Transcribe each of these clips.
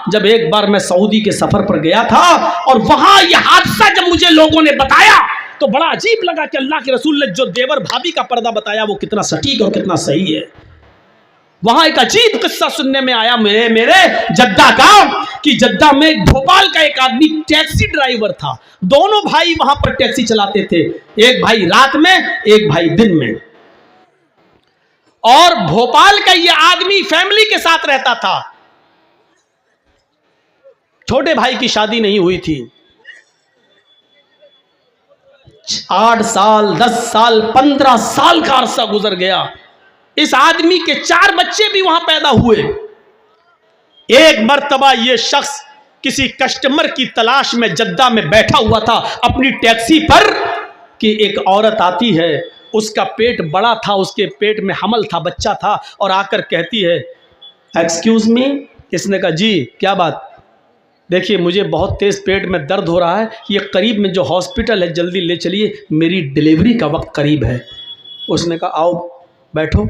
जब एक बार मैं सऊदी के सफर पर गया था और वहां यह हादसा जब मुझे लोगों ने बताया तो बड़ा अजीब लगा कि अल्लाह के रसूल ने जो देवर भाभी का पर्दा बताया वो कितना सटीक और कितना सही है। वहां एक अजीब किस्सा सुनने में आया मेरे जद्दा का, कि जद्दा में भोपाल का एक आदमी टैक्सी ड्राइवर था। दोनों भाई वहां पर टैक्सी चलाते थे, एक भाई रात में एक भाई दिन में। और भोपाल का ये आदमी फैमिली के साथ रहता था। छोटे भाई की शादी नहीं हुई थी। 8 साल 10 साल 15 साल का अरसा गुजर गया। इस आदमी के 4 बच्चे भी वहां पैदा हुए। एक मर्तबा यह शख्स किसी कस्टमर की तलाश में जद्दा में बैठा हुआ था अपनी टैक्सी पर, कि एक औरत आती है, उसका पेट बड़ा था, उसके पेट में हमल था, बच्चा था, और आकर कहती है एक्सक्यूज मी। इसने कहा जी क्या बात, देखिए मुझे बहुत तेज़ पेट में दर्द हो रहा है, ये करीब में जो हॉस्पिटल है जल्दी ले चलिए, मेरी डिलीवरी का वक्त करीब है। उसने कहा आओ बैठो।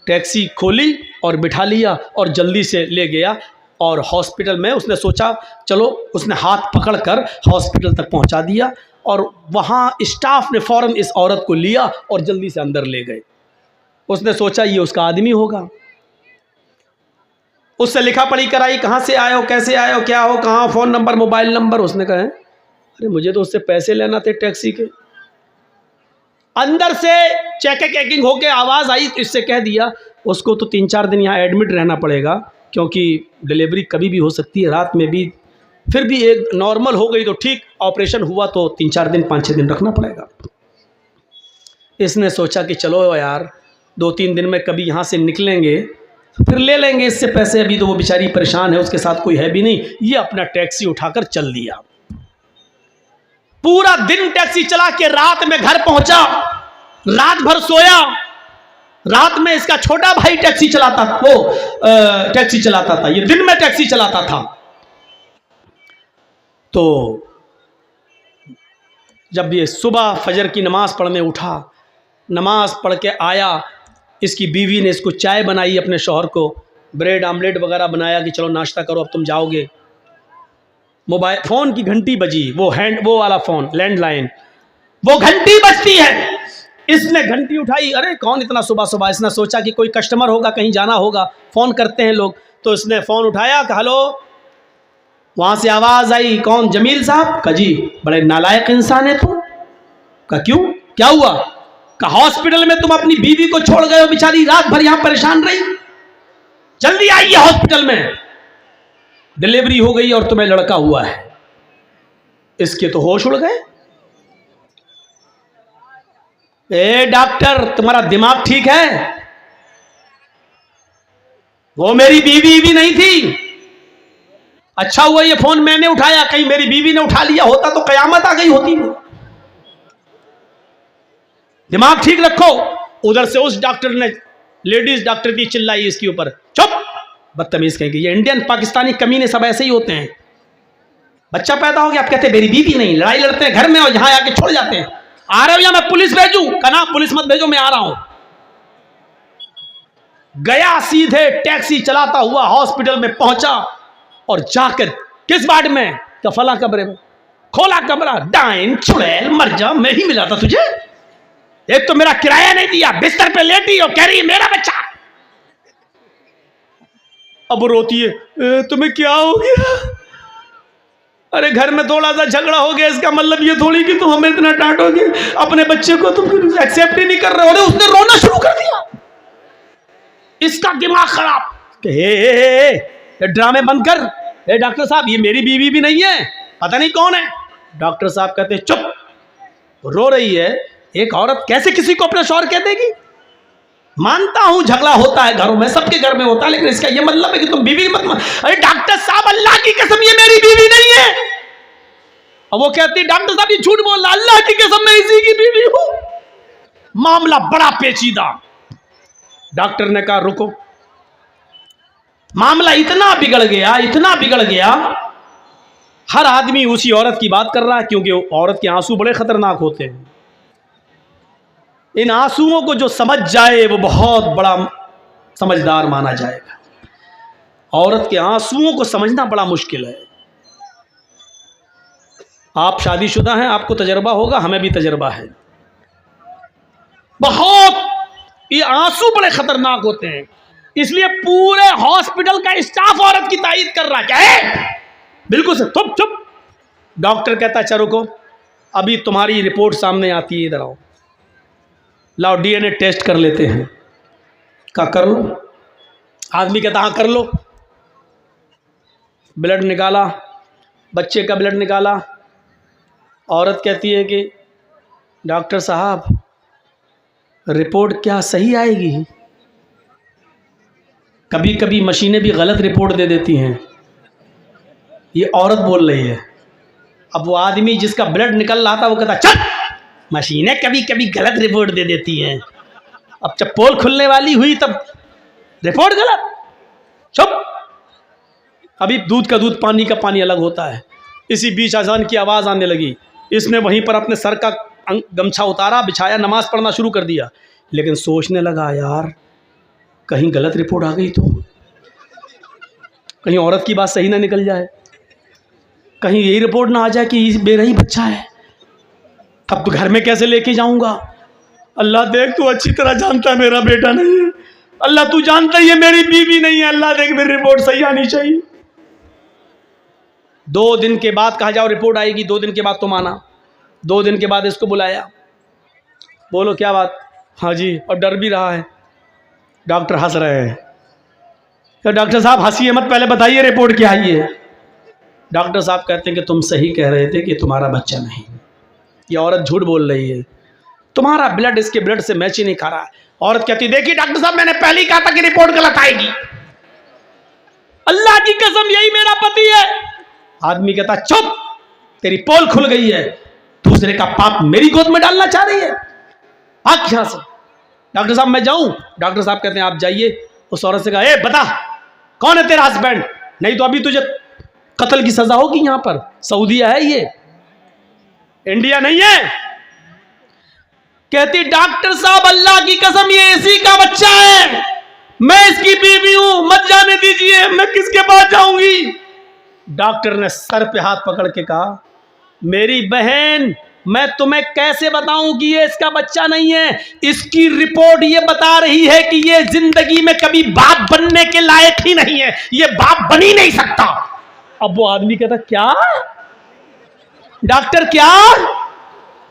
टैक्सी खोली और बिठा लिया और जल्दी से ले गया और हॉस्पिटल में उसने सोचा चलो, उसने हाथ पकड़कर हॉस्पिटल तक पहुंचा दिया और वहाँ स्टाफ ने फ़ौरन इस औरत को लिया और जल्दी से अंदर ले गए। उसने सोचा ये उसका आदमी होगा, उससे लिखा पढ़ी कराई, कहाँ से आए हो, कैसे आए हो, क्या हो, कहाँ, फ़ोन नंबर, मोबाइल नंबर। उसने कहा अरे मुझे तो उससे पैसे लेना थे टैक्सी के। अंदर से चेकिंग होके आवाज़ आई तो इससे कह दिया उसको तो 3-4 दिन यहाँ एडमिट रहना पड़ेगा, क्योंकि डिलीवरी कभी भी हो सकती है, रात में भी। फिर भी एक नॉर्मल हो गई तो ठीक, ऑपरेशन हुआ तो 3-4 दिन 5-6 दिन रखना पड़ेगा। इसने सोचा कि चलो यार 2-3 दिन में कभी यहाँ से निकलेंगे फिर ले लेंगे इससे पैसे, अभी तो वो बेचारी परेशान है, उसके साथ कोई है भी नहीं। ये अपना टैक्सी उठाकर चल दिया। पूरा दिन टैक्सी चला के रात में घर पहुंचा, रात भर सोया। रात में इसका छोटा भाई टैक्सी चलाता था, वो टैक्सी चलाता था, ये दिन में टैक्सी चलाता था। तो जब ये सुबह फजर की नमाज पढ़ने उठा, नमाज पढ़ के आया, इसकी बीवी ने इसको चाय बनाई, अपने शौहर को ब्रेड आमलेट वगैरह बनाया कि चलो नाश्ता करो अब तुम जाओगे। मोबाइल फ़ोन की घंटी बजी, वो वाला फ़ोन लैंडलाइन, वो घंटी बजती है। इसने घंटी उठाई, अरे कौन इतना सुबह सुबह। इसने सोचा कि कोई कस्टमर होगा, कहीं जाना होगा, फ़ोन करते हैं लोग। तो इसने फ़ोन उठाया, कहा हेलो। वहाँ से आवाज़ आई कौन, जमील साहब। कहा जी, बड़े नालायक इंसान है तुम। कहा क्यों, क्या हुआ। कहा हॉस्पिटल में तुम अपनी बीवी को छोड़ गए हो, बेचारी रात भर यहाँ परेशान रही, जल्दी आइए हॉस्पिटल में, डिलीवरी हो गई और तुम्हें लड़का हुआ है। इसके तो होश उड़ गए। ए डॉक्टर तुम्हारा दिमाग ठीक है, वो मेरी बीवी भी नहीं थी। अच्छा हुआ ये फोन मैंने उठाया, कहीं मेरी बीवी ने उठा लिया होता तो कयामत आ गई होती। दिमाग ठीक रखो। उधर से उस डॉक्टर ने, लेडीज डॉक्टर की चिल्लाई इसके ऊपर, चुप बदतमीज कहेंगे। ये इंडियन पाकिस्तानी कमीने सब ऐसे ही होते हैं। बच्चा पैदा हो गया, आप कहते मेरी बीवी नहीं, लड़ाई लड़ते हैं घर में और यहां आके छोड़ जाते हैं। आ रहे हो या मैं पुलिस भेजूं? कहना पुलिस मत भेजो, मैं आ रहा हूं। गया सीधे टैक्सी चलाता हुआ हॉस्पिटल में पहुंचा और जाकर किस वार्ड में, फला कमरे में। खोला कमरा, डाइन चुड़ैल मर जा, मैं ही मिला था तुझे। एक तो मेरा किराया नहीं दिया, बिस्तर पे लेटी और कह रही है मेरा बच्चा। अब रोती है, तुम्हें क्या हो गया? अरे घर में थोड़ा सा झगड़ा हो गया, इसका मतलब ये थोड़ी कि तुम हमें इतना डांटोगे, अपने बच्चे को तुम एक्सेप्ट ही नहीं कर रहे हो। अरे उसने रोना शुरू कर दिया, इसका दिमाग खराब। हे ड्रामे बंद कर। ए डॉक्टर साहब, ये मेरी बीवी भी नहीं है, पता नहीं कौन है। डॉक्टर साहब कहते चुप, रो रही है। एक औरत कैसे किसी को अपना शौहर कह देगी? मानता हूं झगड़ा होता है घरों में, सबके घर में होता है, लेकिन इसका ये मतलब है कि तुम बीवी मत मान। अरे डॉक्टर साहब, अल्लाह की कसम ये मेरी बीवी नहीं है। और वो कहती डॉक्टर साहब ये झूठ बोल रहा, अल्लाह की कसम मैं इसी की बीवी हूं। मामला बड़ा पेचीदा। डॉक्टर ने कहा रुको। मामला इतना बिगड़ गया, इतना बिगड़ गया, हर आदमी उसी औरत की बात कर रहा है, क्योंकि औरत के आंसू बड़े खतरनाक होते हैं। इन आंसुओं को जो समझ जाए वो बहुत बड़ा समझदार माना जाएगा। औरत के आंसुओं को समझना बड़ा मुश्किल है। आप शादीशुदा हैं, आपको तजर्बा होगा, हमें भी तजर्बा है। बहुत ये आंसू बड़े खतरनाक होते हैं, इसलिए पूरे हॉस्पिटल का स्टाफ औरत की तारीफ कर रहा है। क्या है? बिल्कुल से चुप चुप। डॉक्टर कहता है चलो को अभी तुम्हारी रिपोर्ट सामने आती है, इधर आओ, लाओ डीएनए टेस्ट कर लेते हैं। क्या कर लो? आदमी कहता हाँ कर लो। ब्लड निकाला, बच्चे का ब्लड निकाला। औरत कहती है कि डॉक्टर साहब रिपोर्ट क्या सही आएगी? कभी कभी मशीनें भी गलत रिपोर्ट दे देती हैं। ये औरत बोल रही है। अब वो आदमी जिसका ब्लड निकल रहा था वो कहता चल, मशीनें कभी कभी गलत रिपोर्ट दे देती हैं। अब जब पोल खुलने वाली हुई तब रिपोर्ट गलत। चुप। अभी दूध का दूध पानी का पानी अलग होता है। इसी बीच अजान की आवाज़ आने लगी। इसने वहीं पर अपने सर का गमछा उतारा, बिछाया, नमाज पढ़ना शुरू कर दिया। लेकिन सोचने लगा यार कहीं गलत रिपोर्ट आ गई तो, कहीं औरत की बात सही ना निकल जाए, कहीं यही रिपोर्ट ना आ जाए कि मेरा ही बच्चा है, तब तो घर में कैसे लेके जाऊंगा। अल्लाह देख तू अच्छी तरह जानता है मेरा बेटा नहीं है, अल्लाह तू जानता है ये मेरी बीवी नहीं है, अल्लाह देख मेरी रिपोर्ट सही आनी चाहिए। 2 दिन के बाद कहा जाओ रिपोर्ट आएगी, 2 दिन के बाद तुम आना। 2 दिन के बाद इसको बुलाया, बोलो क्या बात? हाँ जी, और डर भी रहा है। डॉक्टर हंस रहे हैं। तो डॉक्टर साहब हंसिए मत, पहले बताइए रिपोर्ट क्या आई है। डॉक्टर साहब कहते हैं कि तुम सही कह रहे थे कि तुम्हारा बच्चा नहीं। ये औरत झूठ बोल रही है, तुम्हारा ब्लड इसके ब्लड से मैच ही नहीं खा रहा है। औरत कहती देखिए डॉक्टर साहब मैंने पहले ही कहा था कि रिपोर्ट गलत आएगी, अल्लाह की कसम यही मेरा पति है। आदमी कहता चुप, तेरी पोल खुल गई है, दूसरे का पाप मेरी गोद में डालना चाह रही है, भाग यहां से। डॉक्टर साहब मैं जाऊं? डॉक्टर साहब कहते हैं आप जाइए। उस औरत से कहा ए बता कौन है तेरा हस्बैंड, नहीं तो अभी तुझे कत्ल की सजा होगी। यहां पर सऊदीया है, ये इंडिया नहीं है। कहती डॉक्टर साहब अल्लाह की कसम ये इसी का बच्चा है, मैं इसकी बीवी हूं, मत जाने दीजिए, मैं किसके पास जाऊंगी। डॉक्टर ने सर पे हाथ पकड़ के कहा मेरी बहन मैं तुम्हें कैसे बताऊं कि ये इसका बच्चा नहीं है, इसकी रिपोर्ट ये बता रही है कि ये जिंदगी में कभी बाप बनने के लायक ही नहीं है, ये बाप बन ही नहीं सकता। अब वो आदमी कहता क्या डॉक्टर क्या?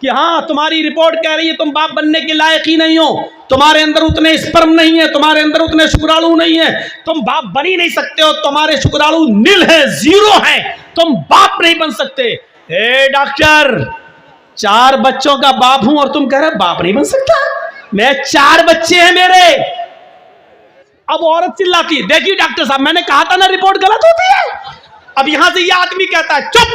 कि हाँ तुम्हारी रिपोर्ट कह रही है तुम बाप बनने के लायक ही नहीं हो, तुम्हारे अंदर उतने स्पर्म नहीं है, तुम्हारे अंदर उतने शुक्राणु नहीं है, तुम बाप बन ही नहीं सकते हो, तुम्हारे शुक्राणु नील है, 0 है, तुम बाप नहीं बन सकते। ए डॉक्टर 4 बच्चों का बाप हूं और तुम कह रहे बाप नहीं बन सकता, मैं 4 बच्चे हैं मेरे। अब औरत चिल्लाती देखिए डॉक्टर साहब मैंने कहा था ना रिपोर्ट गलत होती है। अब यहां से यह आदमी कहता है चुप,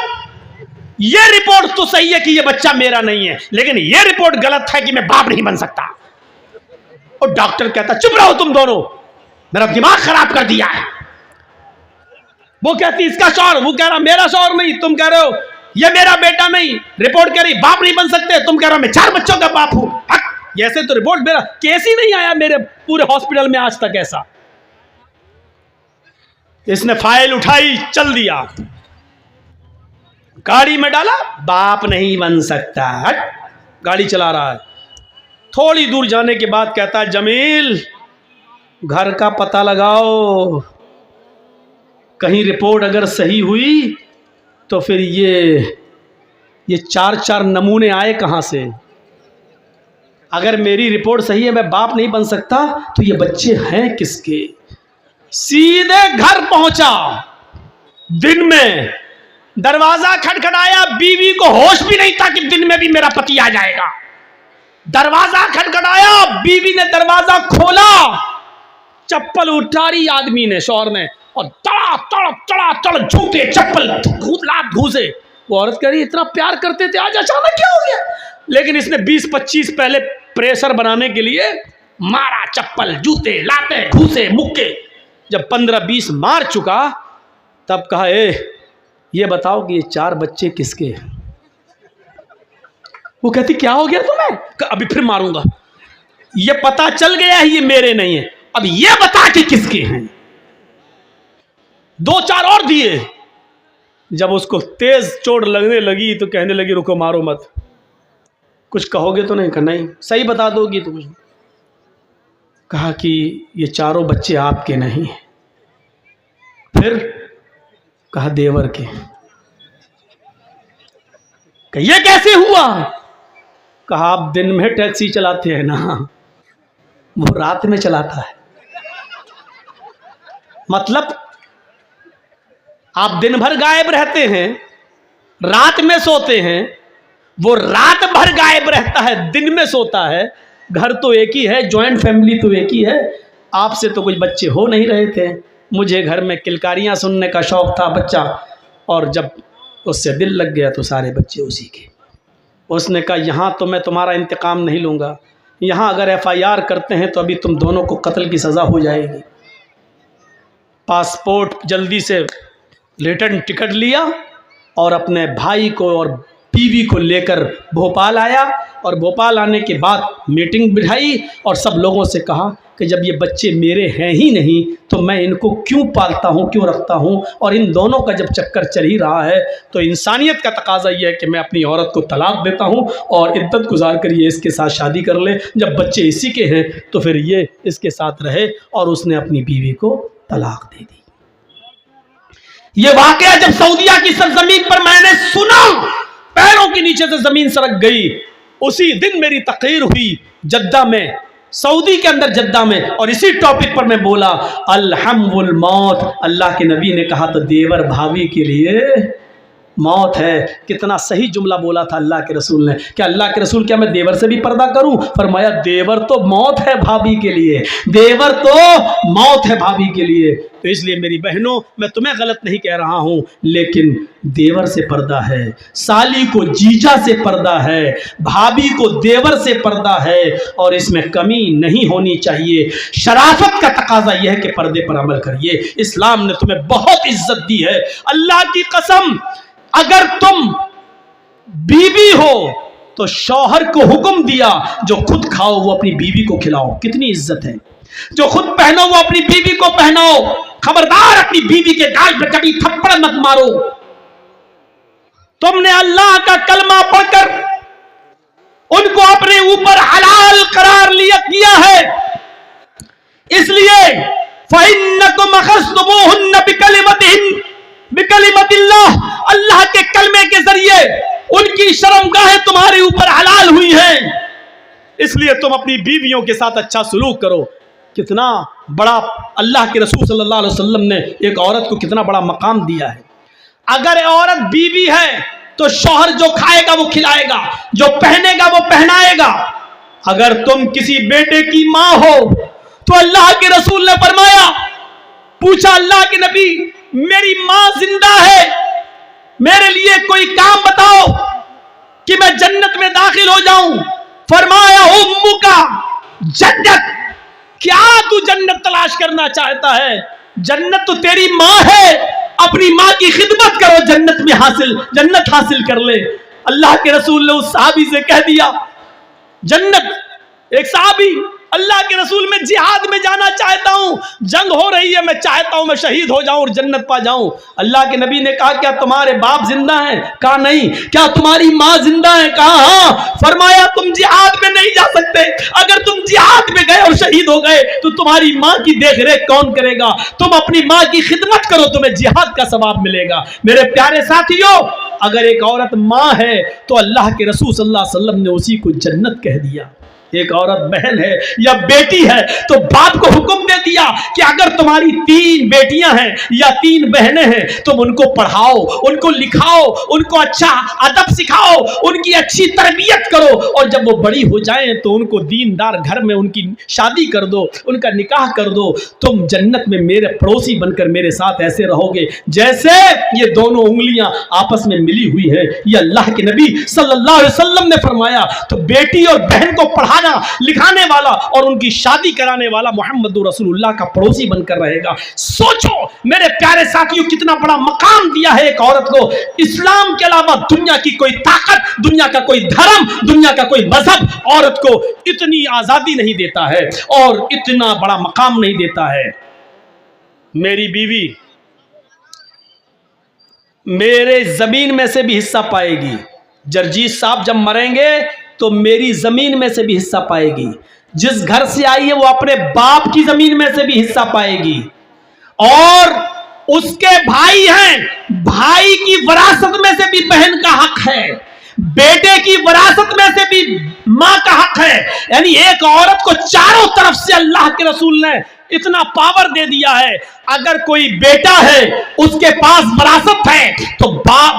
ये रिपोर्ट तो सही है कि ये बच्चा मेरा नहीं है, लेकिन ये रिपोर्ट गलत है कि मैं बाप नहीं बन सकता। और डॉक्टर कहता चुप रहो तुम दोनों, मेरा दिमाग खराब कर दिया है। वो कहती इसका शौहर, वो कह रहा मेरा शौहर नहीं, तुम कह रहे हो ये मेरा बेटा नहीं, रिपोर्ट कह रही बाप नहीं बन सकते, तुम कह रहे हो मैं 4 बच्चों का बाप हूं। ऐसे तो रिपोर्ट मेरा केस ही नहीं आया मेरे पूरे हॉस्पिटल में आज तक ऐसा। इसने फाइल उठाई, चल दिया, गाड़ी में डाला, बाप नहीं बन सकता, हट, गाड़ी चला रहा है। थोड़ी दूर जाने के बाद कहता है जमील घर का पता लगाओ, कहीं रिपोर्ट अगर सही हुई तो फिर ये 4 नमूने आए कहां से? अगर मेरी रिपोर्ट सही है मैं बाप नहीं बन सकता तो ये बच्चे हैं किसके? सीधे घर पहुंचा, दिन में दरवाजा खटखटाया, बीवी को होश भी नहीं था कि दिन में भी मेरा पति आ जाएगा। दरवाजा खटखटाया, बीवी ने दरवाजा खोला, चप्पल उठारी आदमी ने, शौहर ने, और तड़ा जूते चप्पल लात घूसे। वो औरत कह रही इतना प्यार करते थे आज अचानक क्या हो गया? लेकिन इसने 20-25 पहले प्रेशर बनाने के लिए मारा, चप्पल जूते लाते घूसे मुक्के। जब 15-20 मार चुका तब कहा ये बताओ कि ये 4 बच्चे किसके हैं? वो कहती क्या हो गया तुम्हें? अभी फिर मारूंगा, ये पता चल गया है ये मेरे नहीं है, अब ये बता कि किसके हैं। 2-4 और दिए। जब उसको तेज चोट लगने लगी तो कहने लगी रुको मारो मत, कुछ कहोगे तो नहीं? नहीं, सही बता दोगी तो कुछ। कहा कि ये 4 बच्चे आपके नहीं हैं। फिर कहा देवर के। ये कैसे हुआ? कहा आप दिन में टैक्सी चलाते हैं ना, वो रात में चलाता है। मतलब आप दिन भर गायब रहते हैं, रात में सोते हैं, वो रात भर गायब रहता है, दिन में सोता है। घर तो एक ही है, जॉइंट फैमिली तो एक ही है। आपसे तो कुछ बच्चे हो नहीं रहे थे। मुझे घर में किलकारियां सुनने का शौक था बच्चा, और जब उससे दिल लग गया तो सारे बच्चे उसी के। उसने कहा यहाँ तो मैं तुम्हारा इंतकाम नहीं लूँगा, यहाँ अगर FIR करते हैं तो अभी तुम दोनों को कत्ल की सज़ा हो जाएगी। पासपोर्ट जल्दी से रिटर्न टिकट लिया और अपने भाई को और बीवी को लेकर भोपाल आया, और भोपाल आने के बाद मीटिंग बिठाई और सब लोगों से कहा कि जब ये बच्चे मेरे हैं ही नहीं तो मैं इनको क्यों पालता हूँ, क्यों रखता हूँ, और इन दोनों का जब चक्कर चल ही रहा है तो इंसानियत का तकाजा ये है कि मैं अपनी औरत को तलाक देता हूँ और इद्दत गुजार कर ये इसके साथ शादी कर ले। जब बच्चे इसी के हैं तो फिर ये इसके साथ रहे, और उसने अपनी बीवी को तलाक दे दी। ये वाकया जब सऊदिया की सरजमीन पर मैंने सुना, पैरों के नीचे से जमीन सरक गई। उसी दिन मेरी तकरीर हुई जद्दा में, सऊदी के अंदर जद्दा में, और इसी टॉपिक पर मैं बोला अलहम्दुल मौत। अल्लाह के नबी ने कहा तो देवर भाभी के लिए मौत है। कितना सही जुमला बोला था अल्लाह के रसूल ने। क्या अल्लाह के रसूल, क्या मैं देवर से भी पर्दा करूं? फरमाया देवर तो मौत है भाभी के लिए, देवर तो मौत है भाभी के लिए। तो इसलिए मेरी बहनों, मैं तुम्हें गलत नहीं कह रहा हूं, लेकिन देवर से पर्दा है, साली को जीजा से पर्दा है, भाभी को देवर से पर्दा है, और इसमें कमी नहीं होनी चाहिए। शराफत का तकाजा यह है कि पर्दे पर अमल करिए। इस्लाम ने तुम्हें बहुत इज्जत दी है। अल्लाह की कसम, अगर तुम बीवी हो तो शौहर को हुक्म दिया जो खुद खाओ वो अपनी बीवी को खिलाओ। कितनी इज्जत है। जो खुद पहनो वो अपनी बीवी को पहनाओ। खबरदार अपनी बीवी के गाल पे कभी थप्पड़ मत मारो। तुमने अल्लाह का कलमा पढ़कर उनको अपने ऊपर हलाल करार किया है, इसलिए फ़इन्नकुम अख़ज़्तुमूहुन्न बिकलिमतिल्लाह, अल्लाह के कलमे के जरिए उनकी शर्मगाहें तुम्हारे ऊपर हलाल हुई हैं, इसलिए तुम अपनी बीवियों के साथ अच्छा सलूक करो। कितना बड़ा अल्लाह के रसूल सल्लल्लाहु अलैहि वसल्लम ने एक औरत को कितना बड़ा मकाम दिया है। अगर औरत बीवी है तो शौहर जो खाएगा वो खिलाएगा, जो पहनेगा वो पहनाएगा। अगर तुम किसी बेटे की माँ हो तो अल्लाह के रसूल ने फरमाया, पूछा अल्लाह के नबी मेरी माँ जिंदा है, मेरे लिए कोई काम बताओ कि मैं जन्नत में दाखिल हो जाऊं। फरमाया उम्मुका जन्नत, क्या तू जन्नत तलाश करना चाहता है? जन्नत तो तेरी माँ है, अपनी माँ की खिदमत करो, जन्नत हासिल कर ले। अल्लाह के रसूल ने उस सहाबी से कह दिया जन्नत, एक सहाबी अल्लाह के रसूल में जिहाद में जाना चाहता हूं, जंग हो रही है, मैं चाहता हूं मैं शहीद हो जाऊं और जन्नत पा जाऊं। अल्लाह के नबी ने कहा क्या तुम्हारे बाप जिंदा हैं? कहा नहीं। क्या तुम्हारी माँ जिंदा है? कहा हाँ। फरमाया तुम जिहाद में नहीं जा सकते, अगर तुम जिहाद में गए और शहीद हो गए तो तुम्हारी माँ की देखरेख कौन करेगा? तुम अपनी माँ की खिदमत करो, तुम्हें जिहाद का सवाब मिलेगा। मेरे प्यारे साथियों, अगर एक औरत माँ है तो अल्लाह के रसूल सल्लल्लाहु अलैहि वसल्लम ने उसी को जन्नत कह दिया। एक औरत बहन है या बेटी है तो बाप को हुक्म दे दिया कि अगर तुम्हारी 3 बेटियां हैं या 3 बहनें हैं तुम उनको पढ़ाओ, उनको लिखाओ, उनको अच्छा अदब सिखाओ, उनकी अच्छी तरबियत करो, और जब वो बड़ी हो जाएं तो उनको दीनदार घर में उनकी शादी कर दो, उनका निकाह कर दो। तुम जन्नत में मेरे पड़ोसी बनकर मेरे साथ ऐसे रहोगे जैसे ये दोनों उंगलियां आपस में मिली हुई है। ये अल्लाह के नबी सल्लल्लाहु अलैहि वसल्लम ने फरमाया। तो बेटी और बहन को पढ़ा लिखाने वाला और उनकी शादी कराने वाला मोहम्मद रसूलुल्लाह का पड़ोसी बनकर रहेगा। सोचो मेरे प्यारे साथियों, कितना बड़ा मकाम दिया है एक औरत को। इस्लाम के अलावा दुनिया की कोई ताकत, दुनिया का कोई धर्म, दुनिया का कोई मजहब औरत को इतनी आजादी नहीं देता है और इतना बड़ा मकाम नहीं देता है। मेरी बीवी मेरे ज़मीन में से भी हिस्सा पाएगी। जर्जीत साहब जब मरेंगे तो मेरी ज़मीन में से भी हिस्सा पाएगी। जिस घर से आई है वो अपने बाप की ज़मीन में से भी हिस्सा पाएगी। और उसके भाई हैं, भाई की विरासत में से भी बहन का हक है, बेटे की विरासत में से भी मां का हक है। यानी एक औरत को चारों तरफ से अल्लाह के रसूल ने इतना पावर दे दिया है। अगर कोई बेटा है उसके पास विरासत है तो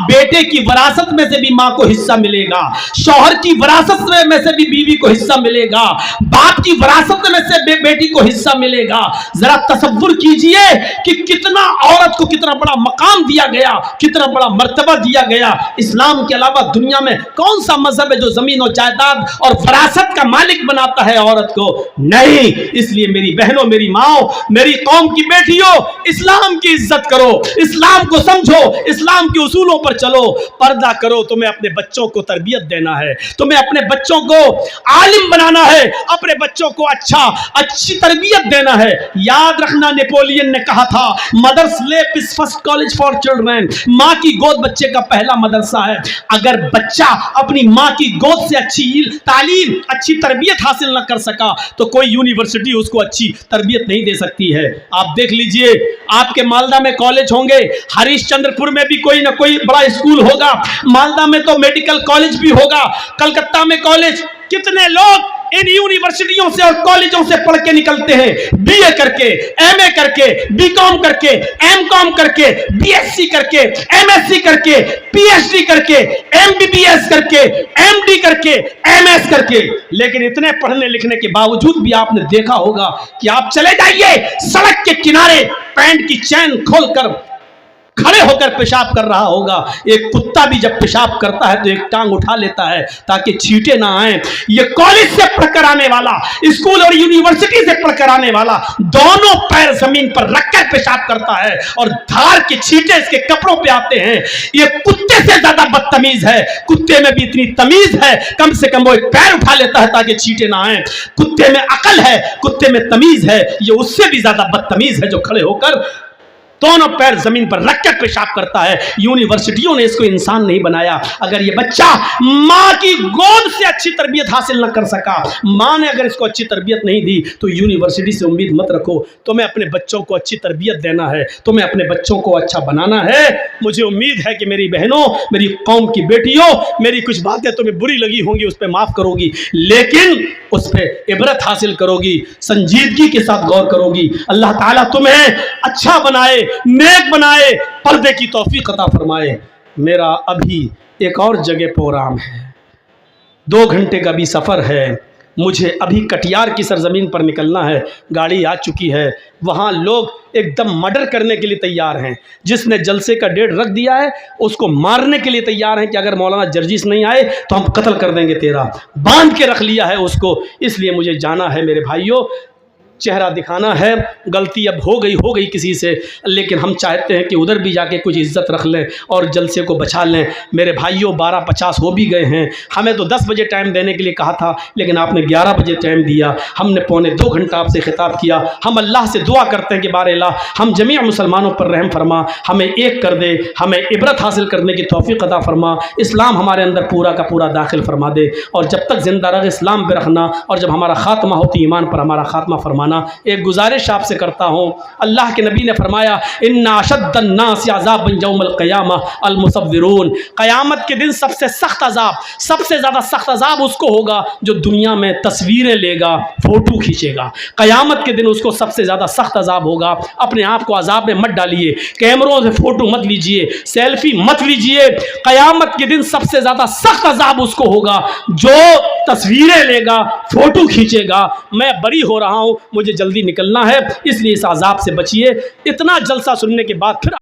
बेटे की विरासत में से भी मां को हिस्सा मिलेगा, शौहर की विरासत में से भी बीवी को हिस्सा मिलेगा, बाप की विरासत में से बेटी को हिस्सा मिलेगा। जरा तसव्वुर कीजिए कि कितना औरत को कितना बड़ा मकाम दिया गया, कितना बड़ा मर्तबा दिया गया। इस्लाम के अलावा दुनिया में कौन सा मजहब है जो जमीन और जायदाद और विरासत का मालिक बनाता है औरत को? नहीं। इसलिए मेरी बहनों, मेरी माओ, मेरी कौम की बेटियों, इस्लाम की इज्जत करो, इस्लाम को समझो, इस्लाम के उसूलों पर चलो, पर्दा करो। तुम्हें अपने बच्चों को तरबियत देना है, तुम्हें अपने बच्चों को आलिम बनाना है, अपने बच्चों को अच्छी तरबियत देना है। याद रखना, नेपोलियन ने कहा था, mother's lap is first college for children. मां की गोद बच्चे का पहला मदरसा है। अगर बच्चा अपनी मां की गोद से अच्छी तालीम, अच्छी तरबियत हासिल न कर सका तो कोई यूनिवर्सिटी उसको अच्छी तरबियत नहीं दे सकती है। आप देख लीजिए, आपके मालदा में कॉलेज होंगे, हरिश्चंद्रपुर में भी कोई ना कोई बड़ा स्कूल होगा, मालदा में तो मेडिकल कॉलेज भी होगा, कलकत्ता में कॉलेज। कितने लोग इन यूनिवर्सिटियों से और कॉलेजों से पढ़ के निकलते हैं, बीए करके, एमए करके, बीकॉम करके, एमकॉम करके, बीएससी करके, एमएससी करके, पीएचडी करके, एमबीबीएस करके, एमडी करके, एमएस करके। लेकिन इतने पढ़ने लिखने के बावजूद भी आपने देखा होगा कि आप चले जाइए सड़क के किनारे, पैंट की चैन खोलकर खड़े होकर पेशाब कर रहा होगा। एक कुत्ता भी जब पेशाब करता है तो एक टांग उठा लेता है ताकि छींटे ना आए। ये कॉलेज से पढ़कर आने वाला, स्कूल और यूनिवर्सिटी से पढ़कर आने वाला, दोनों पैर जमीन पर रखकर पेशाब करता है और धार के छींटे इसके कपड़ों पे आते हैं। ये कुत्ते से ज्यादा बदतमीज है। कुत्ते में भी इतनी तमीज है, कम से कम वो एक पैर उठा लेता है ताकि छींटे ना आए। कुत्ते में अकल है, कुत्ते में तमीज है। ये उससे भी ज्यादा बदतमीज है जो खड़े होकर दोनों पैर जमीन पर रखकर पेशाब करता है। यूनिवर्सिटियों ने इसको इंसान नहीं बनाया। अगर ये बच्चा मां की गोद से अच्छी तरबियत हासिल न कर सका, मां ने अगर इसको अच्छी तरबियत नहीं दी, तो यूनिवर्सिटी से उम्मीद मत रखो। तुम्हें अपने बच्चों को अच्छी तरबियत देना है, तुम्हें अपने बच्चों को अच्छा बनाना है। मुझे उम्मीद है कि मेरी बहनों, मेरी कौम की बेटियों, मेरी कुछ बातें तुम्हें बुरी लगी होंगी, उस पर माफ करोगी, लेकिन उस पर इबरत हासिल करोगी, संजीदगी के साथ गौर करोगी। अल्लाह ताला तुम्हें अच्छा बनाए, नेक बनाए, पर्दे की तौफीक अता फरमाए। मेरा अभी एक और जगह प्रोग्राम है, 2 घंटे का भी सफ़र है। मुझे अभी कटियार की सरजमीन पर निकलना है। गाड़ी आ चुकी है, वहाँ लोग एकदम मर्डर करने के लिए तैयार हैं। जिसने जलसे का डेट रख दिया है उसको मारने के लिए तैयार हैं कि अगर मौलाना जर्जीस नहीं आए तो हम कत्ल कर देंगे तेरा। बांध के रख लिया है उसको। इसलिए मुझे जाना है मेरे भाइयों, चेहरा दिखाना है। गलती अब हो गई किसी से, लेकिन हम चाहते हैं कि उधर भी जाके कुछ इज्जत रख लें और जलसे को बचा लें। मेरे भाइयों 12:50 हो भी गए हैं। हमें तो 10 बजे टाइम देने के लिए कहा था, लेकिन आपने 11 बजे टाइम दिया। हमने पौने 2 घंटा आपसे खिताब किया। हम अल्लाह से दुआ करते हैं कि बार अल्लाह हम जमी मुसलमानों पर रहम फरमा, हमें एक कर दे, हमें इबरत हासिल करने की तौफीक अता फरमा, इस्लाम हमारे अंदर पूरा का पूरा दाखिल फरमा दे। और जब तक जिंदा रहे इस्लाम पे रखना, और जब हमारा खात्मा हो तो ईमान पर हमारा खात्मा फरमाना। एक गुजारिश आपसे करता हूँ, अल्लाह के नबी ने फरमाया, इन्ना अशद्दन्नासि अज़ाबन यौमल क़ियामा अल मुसव्विरून। क़यामत के दिन सबसे सख्त अजाब, सबसे ज़्यादा सख्त अजाब उसको होगा जो दुनिया में तस्वीरें लेगा, फ़ोटो खींचेगा। क़यामत के दिन उसको सबसे ज़्यादा सख्त अजाब होगा। अपने आप को अजाब में मत डालिए, कैमरों से फ़ोटो मत लीजिए, सेल्फी मत लीजिए। क़यामत के दिन सबसे ज़्यादा सख्त अजाब उसको होगा जो तस्वीरें लेगा, फ़ोटो खींचेगा। मैं बरी हो रहा हूँ, मुझे जल्दी निकलना है, इसलिए इस अजाब से बचिए। इतना जलसा सुनने के बाद फिर